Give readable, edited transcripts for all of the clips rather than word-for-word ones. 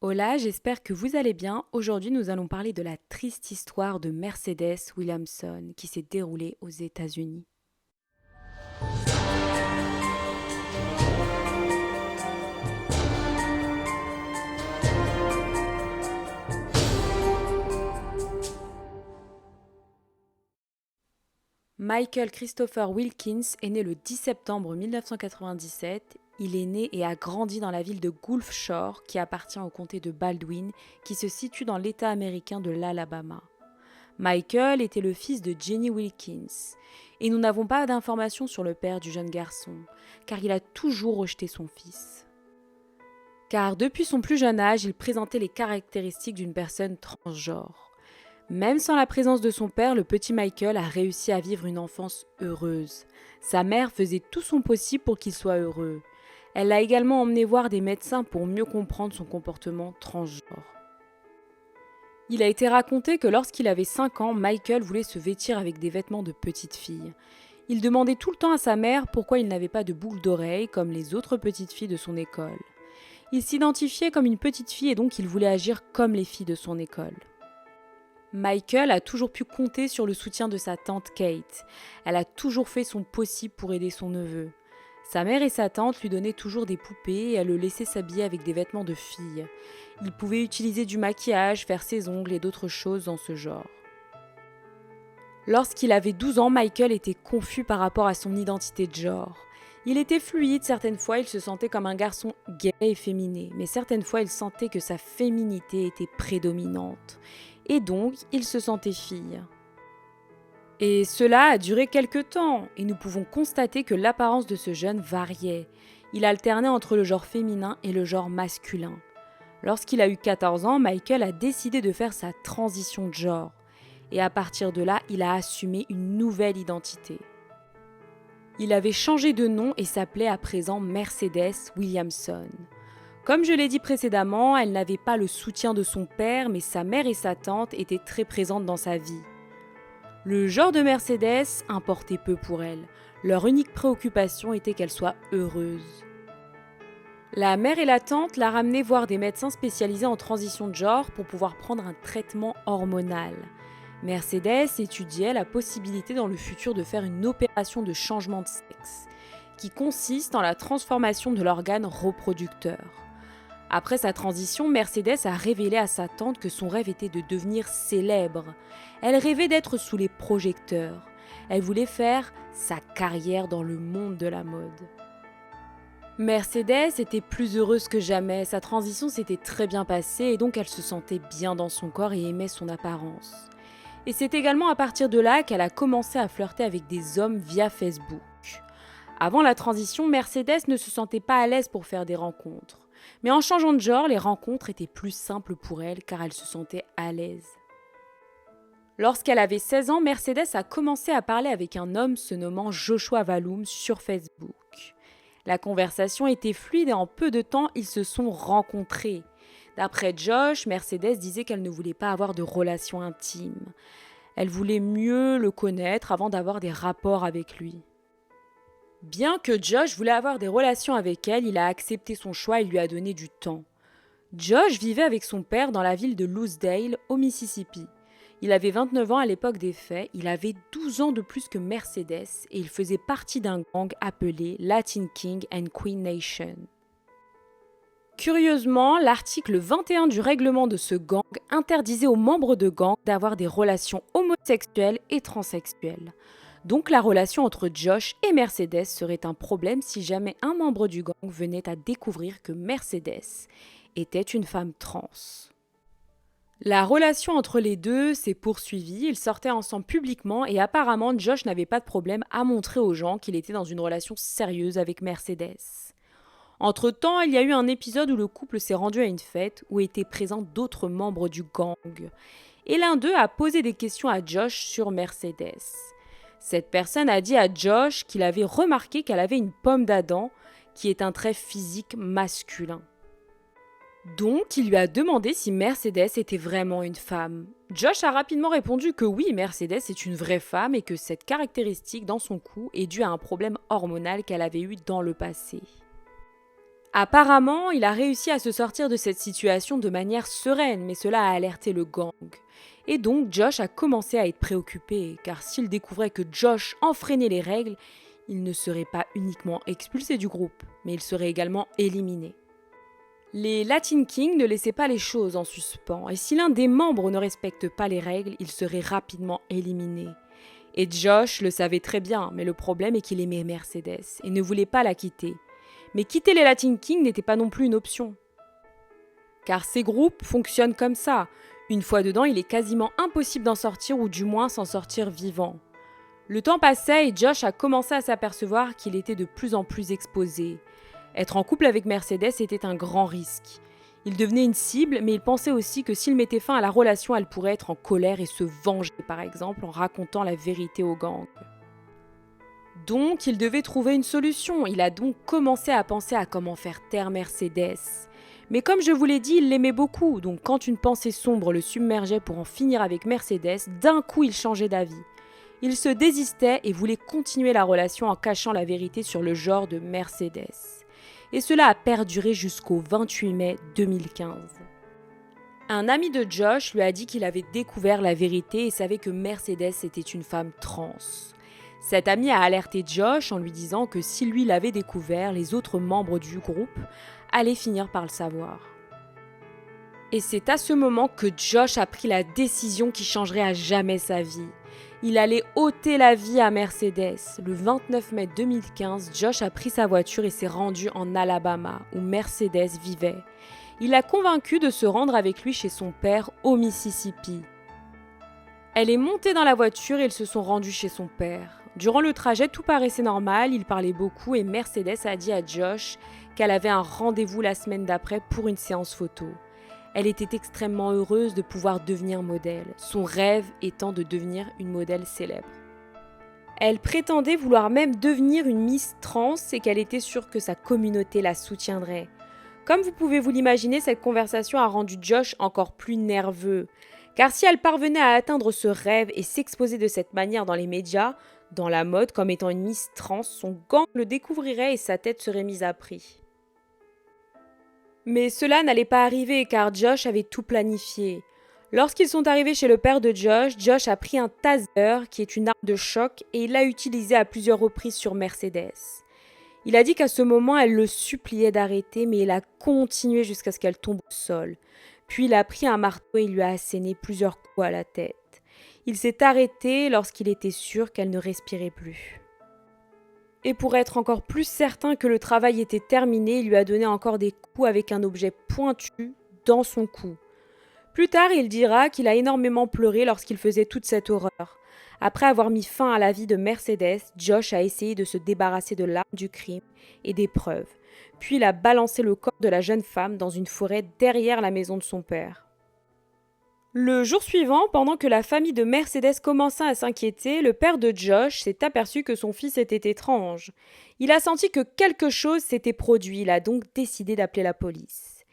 Hola, j'espère que vous allez bien. Aujourd'hui, nous allons parler de la triste histoire de Mercedes Williamson qui s'est déroulée aux États-Unis. Michael Christopher Wilkins est né le 10 septembre 1997. Il est né et a grandi dans la ville de Gulf Shore, qui appartient au comté de Baldwin, qui se situe dans l'État américain de l'Alabama. Michael était le fils de Jenny Wilkins, et nous n'avons pas d'informations sur le père du jeune garçon, car il a toujours rejeté son fils. Car depuis son plus jeune âge, il présentait les caractéristiques d'une personne transgenre. Même sans la présence de son père, le petit Michael a réussi à vivre une enfance heureuse. Sa mère faisait tout son possible pour qu'il soit heureux. Elle l'a également emmené voir des médecins pour mieux comprendre son comportement transgenre. Il a été raconté que lorsqu'il avait 5 ans, Michael voulait se vêtir avec des vêtements de petite fille. Il demandait tout le temps à sa mère pourquoi il n'avait pas de boucle d'oreille comme les autres petites filles de son école. Il s'identifiait comme une petite fille et donc il voulait agir comme les filles de son école. Michael a toujours pu compter sur le soutien de sa tante Kate. Elle a toujours fait son possible pour aider son neveu. Sa mère et sa tante lui donnaient toujours des poupées et elle le laissait s'habiller avec des vêtements de fille. Il pouvait utiliser du maquillage, faire ses ongles et d'autres choses dans ce genre. Lorsqu'il avait 12 ans, Michael était confus par rapport à son identité de genre. Il était fluide, certaines fois il se sentait comme un garçon gay et féminé, mais certaines fois il sentait que sa féminité était prédominante. Et donc, il se sentait fille. Et cela a duré quelque temps, et nous pouvons constater que l'apparence de ce jeune variait. Il alternait entre le genre féminin et le genre masculin. Lorsqu'il a eu 14 ans, Michael a décidé de faire sa transition de genre. Et à partir de là, il a assumé une nouvelle identité. Il avait changé de nom et s'appelait à présent Mercedes Williamson. Comme je l'ai dit précédemment, elle n'avait pas le soutien de son père, mais sa mère et sa tante étaient très présentes dans sa vie. Le genre de Mercedes importait peu pour elle. Leur unique préoccupation était qu'elle soit heureuse. La mère et la tante la ramenaient voir des médecins spécialisés en transition de genre pour pouvoir prendre un traitement hormonal. Mercedes étudiait la possibilité dans le futur de faire une opération de changement de sexe, qui consiste en la transformation de l'organe reproducteur. Après sa transition, Mercedes a révélé à sa tante que son rêve était de devenir célèbre. Elle rêvait d'être sous les projecteurs. Elle voulait faire sa carrière dans le monde de la mode. Mercedes était plus heureuse que jamais, sa transition s'était très bien passée et donc elle se sentait bien dans son corps et aimait son apparence. Et c'est également à partir de là qu'elle a commencé à flirter avec des hommes via Facebook. Avant la transition, Mercedes ne se sentait pas à l'aise pour faire des rencontres. Mais en changeant de genre, les rencontres étaient plus simples pour elle car elle se sentait à l'aise. Lorsqu'elle avait 16 ans, Mercedes a commencé à parler avec un homme se nommant Joshua Valoum sur Facebook. La conversation était fluide et en peu de temps, ils se sont rencontrés. D'après Josh, Mercedes disait qu'elle ne voulait pas avoir de relations intimes. Elle voulait mieux le connaître avant d'avoir des rapports avec lui. Bien que Josh voulait avoir des relations avec elle, il a accepté son choix et lui a donné du temps. Josh vivait avec son père dans la ville de Lucedale, au Mississippi. Il avait 29 ans à l'époque des faits, il avait 12 ans de plus que Mercedes et il faisait partie d'un gang appelé Latin King and Queen Nation. Curieusement, l'article 21 du règlement de ce gang interdisait aux membres de gang d'avoir des relations homosexuelles et transsexuelles. Donc la relation entre Josh et Mercedes serait un problème si jamais un membre du gang venait à découvrir que Mercedes était une femme trans. La relation entre les deux s'est poursuivie, ils sortaient ensemble publiquement et apparemment Josh n'avait pas de problème à montrer aux gens qu'il était dans une relation sérieuse avec Mercedes. Entre-temps, il y a eu un épisode où le couple s'est rendu à une fête où étaient présents d'autres membres du gang. Et l'un d'eux a posé des questions à Josh sur Mercedes. Cette personne a dit à Josh qu'il avait remarqué qu'elle avait une pomme d'Adam, qui est un trait physique masculin. Donc, il lui a demandé si Mercedes était vraiment une femme. Josh a rapidement répondu que oui, Mercedes est une vraie femme et que cette caractéristique dans son cou est due à un problème hormonal qu'elle avait eu dans le passé. Apparemment, il a réussi à se sortir de cette situation de manière sereine, mais cela a alerté le gang. Et donc, Josh a commencé à être préoccupé, car s'il découvrait que Josh enfreignait les règles, il ne serait pas uniquement expulsé du groupe, mais il serait également éliminé. Les Latin Kings ne laissaient pas les choses en suspens, et si l'un des membres ne respecte pas les règles, il serait rapidement éliminé. Et Josh le savait très bien, mais le problème est qu'il aimait Mercedes et ne voulait pas la quitter. Mais quitter les Latin Kings n'était pas non plus une option. Car ces groupes fonctionnent comme ça. Une fois dedans, il est quasiment impossible d'en sortir ou du moins s'en sortir vivant. Le temps passait et Josh a commencé à s'apercevoir qu'il était de plus en plus exposé. Être en couple avec Mercedes était un grand risque. Il devenait une cible, mais il pensait aussi que s'il mettait fin à la relation, elle pourrait être en colère et se venger, par exemple, en racontant la vérité au gang. Donc, il devait trouver une solution. Il a donc commencé à penser à comment faire taire Mercedes. Mais comme je vous l'ai dit, il l'aimait beaucoup, donc quand une pensée sombre le submergeait pour en finir avec Mercedes, d'un coup il changeait d'avis. Il se désistait et voulait continuer la relation en cachant la vérité sur le genre de Mercedes. Et cela a perduré jusqu'au 28 mai 2015. Un ami de Josh lui a dit qu'il avait découvert la vérité et savait que Mercedes était une femme trans. Cet ami a alerté Josh en lui disant que si lui l'avait découvert, les autres membres du groupe allaient finir par le savoir. Et c'est à ce moment que Josh a pris la décision qui changerait à jamais sa vie. Il allait ôter la vie à Mercedes. Le 29 mai 2015, Josh a pris sa voiture et s'est rendu en Alabama, où Mercedes vivait. Il l'a convaincu de se rendre avec lui chez son père au Mississippi. Elle est montée dans la voiture et ils se sont rendus chez son père. Durant le trajet, tout paraissait normal, il parlait beaucoup et Mercedes a dit à Josh qu'elle avait un rendez-vous la semaine d'après pour une séance photo. Elle était extrêmement heureuse de pouvoir devenir modèle, son rêve étant de devenir une modèle célèbre. Elle prétendait vouloir même devenir une Miss Trans et qu'elle était sûre que sa communauté la soutiendrait. Comme vous pouvez vous l'imaginer, cette conversation a rendu Josh encore plus nerveux. Car si elle parvenait à atteindre ce rêve et s'exposer de cette manière dans les médias, dans la mode comme étant une Miss Trans, son gang le découvrirait et sa tête serait mise à prix. Mais cela n'allait pas arriver car Josh avait tout planifié. Lorsqu'ils sont arrivés chez le père de Josh, Josh a pris un taser qui est une arme de choc et il l'a utilisé à plusieurs reprises sur Mercedes. Il a dit qu'à ce moment, elle le suppliait d'arrêter, mais il a continué jusqu'à ce qu'elle tombe au sol. Puis il a pris un marteau et il lui a asséné plusieurs coups à la tête. Il s'est arrêté lorsqu'il était sûr qu'elle ne respirait plus. Et pour être encore plus certain que le travail était terminé, il lui a donné encore des coups avec un objet pointu dans son cou. Plus tard, il dira qu'il a énormément pleuré lorsqu'il faisait toute cette horreur. Après avoir mis fin à la vie de Mercedes, Josh a essayé de se débarrasser de l'arme du crime et des preuves. Puis il a balancé le corps de la jeune femme dans une forêt derrière la maison de son père. Le jour suivant, pendant que la famille de Mercedes commençait à s'inquiéter, le père de Josh s'est aperçu que son fils était étrange. Il a senti que quelque chose s'était produit, il a donc décidé d'appeler la police.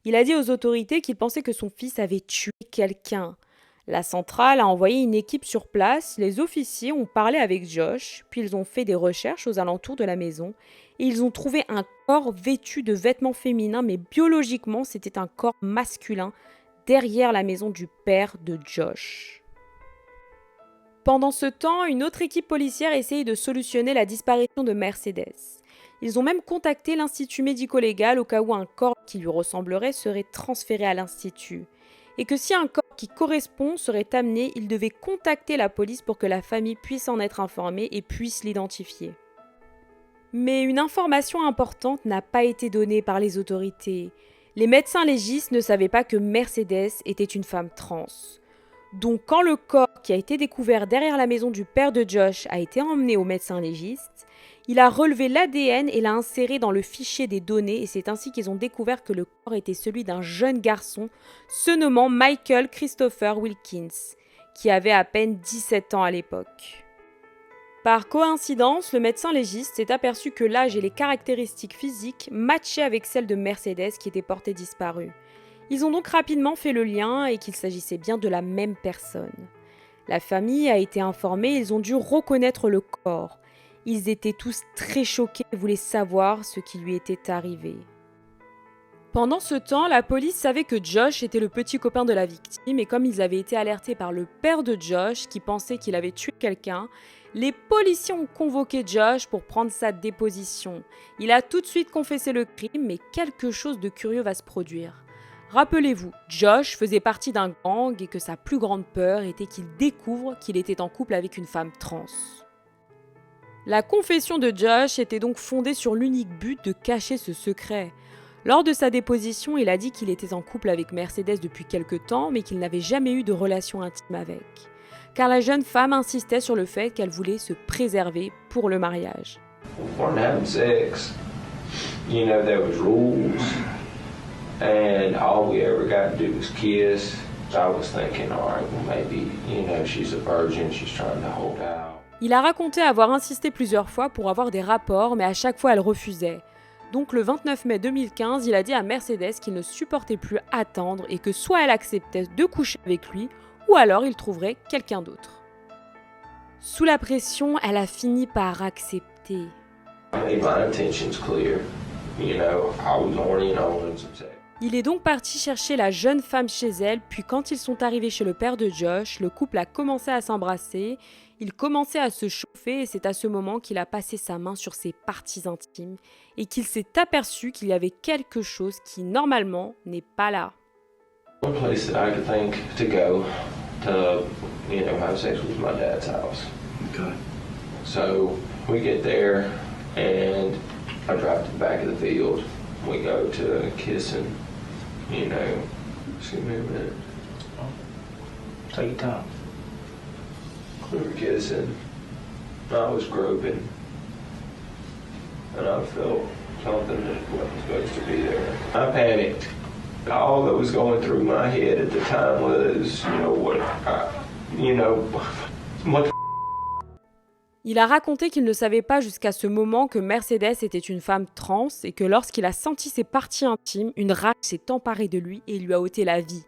Il a dit aux autorités qu'il pensait que son fils avait tué quelqu'un. La centrale a envoyé une équipe sur place, les officiers ont parlé avec Josh, puis ils ont fait des recherches aux alentours de la maison et ils ont trouvé un corps vêtu de vêtements féminins, mais biologiquement c'était un corps masculin derrière la maison du père de Josh. Pendant ce temps, une autre équipe policière essayait de solutionner la disparition de Mercedes. Ils ont même contacté l'Institut médico-légal au cas où un corps qui lui ressemblerait serait transféré à l'Institut. Et que si un corps qui correspond serait amené, ils devaient contacter la police pour que la famille puisse en être informée et puisse l'identifier. Mais une information importante n'a pas été donnée par les autorités. Les médecins légistes ne savaient pas que Mercedes était une femme trans. Donc quand le corps qui a été découvert derrière la maison du père de Josh a été emmené au médecin légiste, il a relevé l'ADN et l'a inséré dans le fichier des données et c'est ainsi qu'ils ont découvert que le corps était celui d'un jeune garçon se nommant Michael Christopher Wilkins, qui avait à peine 17 ans à l'époque. Par coïncidence, le médecin légiste s'est aperçu que l'âge et les caractéristiques physiques matchaient avec celles de Mercedes qui était portée disparue. Ils ont donc rapidement fait le lien et qu'il s'agissait bien de la même personne. La famille a été informée et ils ont dû reconnaître le corps. Ils étaient tous très choqués et voulaient savoir ce qui lui était arrivé. Pendant ce temps, la police savait que Josh était le petit copain de la victime et comme ils avaient été alertés par le père de Josh qui pensait qu'il avait tué quelqu'un, les policiers ont convoqué Josh pour prendre sa déposition. Il a tout de suite confessé le crime, mais quelque chose de curieux va se produire. Rappelez-vous, Josh faisait partie d'un gang et que sa plus grande peur était qu'il découvre qu'il était en couple avec une femme trans. La confession de Josh était donc fondée sur l'unique but de cacher ce secret. Lors de sa déposition, il a dit qu'il était en couple avec Mercedes depuis quelque temps, mais qu'il n'avait jamais eu de relation intime avec. Car la jeune femme insistait sur le fait qu'elle voulait se préserver pour le mariage. We're having sex. You know, there was rules, and all we ever got to do was kiss. I was thinking, all right, well maybe, you know, she's a virgin, she's trying to hold out. Il a raconté avoir insisté plusieurs fois pour avoir des rapports, mais à chaque fois elle refusait. Donc le 29 mai 2015, il a dit à Mercedes qu'il ne supportait plus attendre et que soit elle acceptait de coucher avec lui, ou alors il trouverait quelqu'un d'autre. Sous la pression, elle a fini par accepter. I made my intentions clear. You know, I was horny and I wanted some sex. Il est donc parti chercher la jeune femme chez elle, puis quand ils sont arrivés chez le père de Josh, le couple a commencé à s'embrasser, il commençait à se chauffer et c'est à ce moment qu'il a passé sa main sur ses parties intimes et qu'il s'est aperçu qu'il y avait quelque chose qui, normalement, n'est pas là. One place that I could think to go to, you know, have sex was my dad's house. Okay. So we get there and I drive to the back of the field. We go to kissing, you know. Excuse me a minute. Take your time. We were kissing. I was groping. And I felt something that wasn't supposed to be there. I panicked. All that was going through my head at the time was, what Il a raconté qu'il ne savait pas jusqu'à ce moment que Mercedes était une femme trans et que lorsqu'il a senti ses parties intimes, une rage s'est emparée de lui et lui a ôté la vie.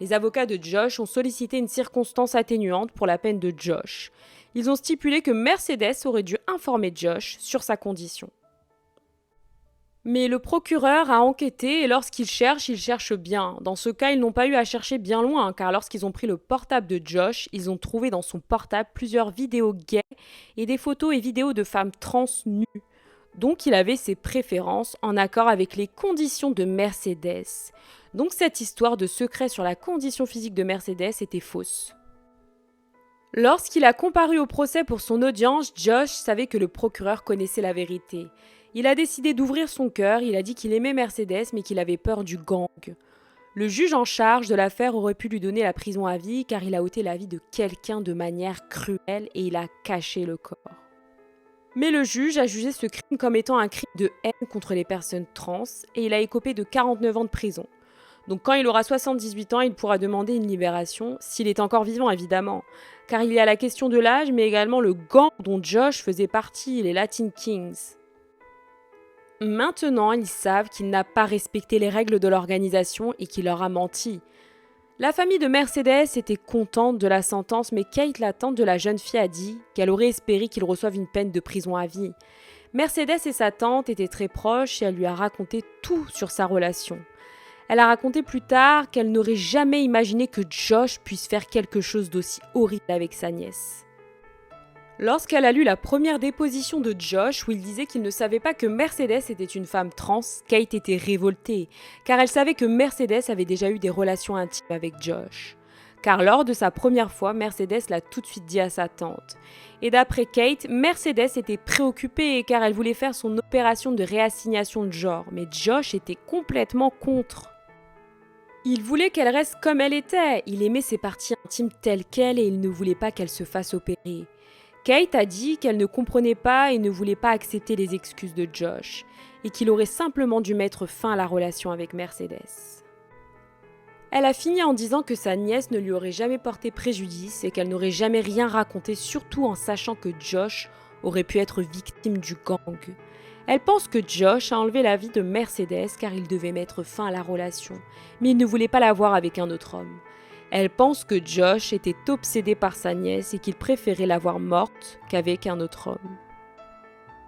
Les avocats de Josh ont sollicité une circonstance atténuante pour la peine de Josh. Ils ont stipulé que Mercedes aurait dû informer Josh sur sa condition. Mais le procureur a enquêté et lorsqu'il cherche bien. Dans ce cas, ils n'ont pas eu à chercher bien loin, car lorsqu'ils ont pris le portable de Josh, ils ont trouvé dans son portable plusieurs vidéos gays et des photos et vidéos de femmes trans nues. Donc il avait ses préférences en accord avec les conditions de Mercedes. Donc cette histoire de secret sur la condition physique de Mercedes était fausse. Lorsqu'il a comparu au procès pour son audience, Josh savait que le procureur connaissait la vérité. Il a décidé d'ouvrir son cœur, il a dit qu'il aimait Mercedes mais qu'il avait peur du gang. Le juge en charge de l'affaire aurait pu lui donner la prison à vie car il a ôté la vie de quelqu'un de manière cruelle et il a caché le corps. Mais le juge a jugé ce crime comme étant un crime de haine contre les personnes trans et il a écopé de 49 ans de prison. Donc quand il aura 78 ans, il pourra demander une libération, s'il est encore vivant évidemment. Car il y a la question de l'âge mais également le gang dont Josh faisait partie, les Latin Kings. Maintenant, ils savent qu'il n'a pas respecté les règles de l'organisation et qu'il leur a menti. La famille de Mercedes était contente de la sentence, mais Kate, la tante de la jeune fille, a dit qu'elle aurait espéré qu'il reçoive une peine de prison à vie. Mercedes et sa tante étaient très proches et elle lui a raconté tout sur sa relation. Elle a raconté plus tard qu'elle n'aurait jamais imaginé que Josh puisse faire quelque chose d'aussi horrible avec sa nièce. Lorsqu'elle a lu la première déposition de Josh où il disait qu'il ne savait pas que Mercedes était une femme trans, Kate était révoltée, car elle savait que Mercedes avait déjà eu des relations intimes avec Josh. Car lors de sa première fois, Mercedes l'a tout de suite dit à sa tante. Et d'après Kate, Mercedes était préoccupée car elle voulait faire son opération de réassignation de genre, mais Josh était complètement contre. Il voulait qu'elle reste comme elle était, il aimait ses parties intimes telles quelles et il ne voulait pas qu'elle se fasse opérer. Kate a dit qu'elle ne comprenait pas et ne voulait pas accepter les excuses de Josh, et qu'il aurait simplement dû mettre fin à la relation avec Mercedes. Elle a fini en disant que sa nièce ne lui aurait jamais porté préjudice et qu'elle n'aurait jamais rien raconté, surtout en sachant que Josh aurait pu être victime du gang. Elle pense que Josh a enlevé la vie de Mercedes car il devait mettre fin à la relation, mais il ne voulait pas la voir avec un autre homme. Elle pense que Josh était obsédé par sa nièce et qu'il préférait la voir morte qu'avec un autre homme.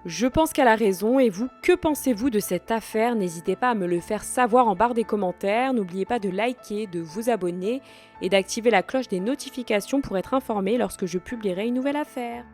Je pense qu'elle a raison, et vous, que pensez-vous de cette affaire? N'hésitez pas à me le faire savoir en barre des commentaires. N'oubliez pas de liker, de vous abonner et d'activer la cloche des notifications pour être informé lorsque je publierai une nouvelle affaire.